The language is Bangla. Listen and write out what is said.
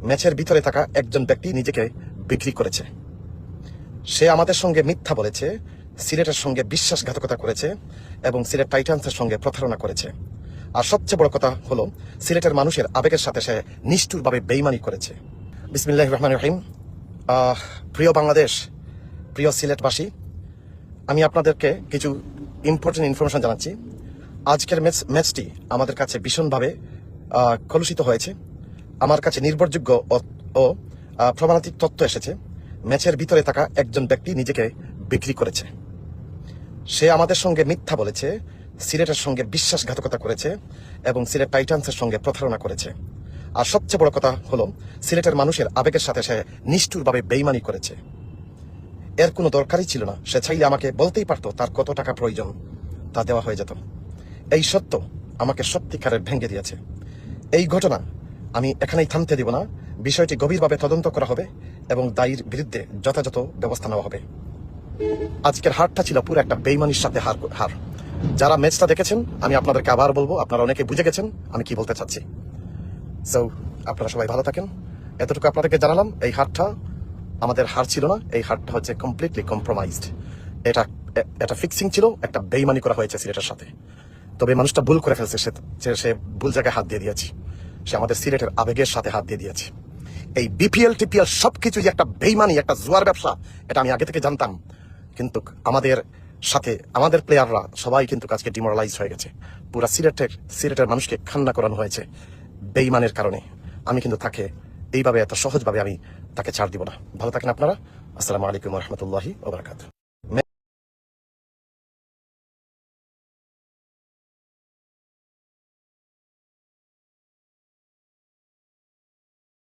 ম্যাচের ভিতরে থাকা একজন ব্যক্তি নিজেকে বিক্রি করেছে। সে আমাদের সঙ্গে মিথ্যা বলেছে, সিলেটের সঙ্গে বিশ্বাসঘাতকতা করেছে এবং সিলেট টাইটান্সের সঙ্গে প্রতারণা করেছে। আর সবচেয়ে বড় কথা হলো সিলেটের মানুষের আবেগের সাথে সে নিষ্ঠুরভাবে বেইমানি করেছে। বিসমিল্লাহির রহমানির রহিম। প্রিয় বাংলাদেশ, প্রিয় সিলেটবাসী, আমি আপনাদেরকে কিছু ইম্পর্টেন্ট ইনফরমেশন জানাচ্ছি। আজকের ম্যাচটি আমাদের কাছে ভীষণভাবে কলুষিত হয়েছে। আমার কাছে নির্ভরযোগ্য ও প্রমাণাত্মক তথ্য এসেছে। ম্যাচের ভিতরে থাকা একজন ব্যক্তি নিজেকে বিক্রি করেছে। সে আমাদের সঙ্গে মিথ্যা বলেছে, সিলেটের সঙ্গে বিশ্বাসঘাতকতা করেছে এবং সিলেট টাইটান্সের সঙ্গে প্রতারণা করেছে। আর সবচেয়ে বড় কথা হলো সিলেটের মানুষের আবেগের সাথে সে নিষ্ঠুরভাবে বেইমানি করেছে। এর কোনো দরকারই ছিল না। সে চাইলে আমাকে বলতেই পারতো তার কত টাকা প্রয়োজন, তা দেওয়া হয়ে যেত। এই সত্য আমাকে সত্যিকারের ভেঙে দিয়েছে। এই ঘটনা আমি এখানেই থামতে দিব না। বিষয়টি গভীরভাবে তদন্ত করা হবে এবং দায়ীর বিরুদ্ধে যথাযথ ব্যবস্থা নেওয়া হবে। আজকের হারটা ছিল পুরো একটা বেইমানির সাথে হার। যারা ম্যাচটা দেখেছেন, আমি আপনাদেরকে আবার বলবো, আপনারা অনেকে বুঝে গেছেন আমি কি বলতে চাচ্ছি। সো আপনারা সবাই ভালো থাকেন। এতটুকু আপনাদেরকে জানালাম। এই হারটা আমাদের হার ছিল না, এই হারটা হচ্ছে কমপ্লিটলি কম্প্রোমাইজড। এটা ফিক্সিং ছিল, একটা বেইমানি করা হয়েছে সিলেটের সাথে। তবে মানুষটা ভুল করে ফেলছে, সে ভুল জায়গায় হাত দিয়ে দিয়েছে। সে আমাদের সিলেটের আবেগের সাথে হাত দিয়ে দিয়েছে। এই বিপিএল টিপিএল সবকিছু যে একটা বেইমানি, একটা জুয়ার ব্যবসা, এটা আমি আগে থেকে জানতাম। কিন্তু আমাদের সাথে আমাদের প্লেয়াররা সবাই কিন্তু আজকে ডিমোরালাইজ হয়ে গেছে। পুরা সিলেটের মানুষকে খান্না করানো হয়েছে বেইমানের কারণে। আমি কিন্তু তাকে এইভাবে এত সহজভাবে আমি তাকে ছাড় দিব না। ভালো থাকেন আপনারা। আসসালামু আলাইকুম ওয়া রাহমাতুল্লাহি ওয়া বারাকাতুহু।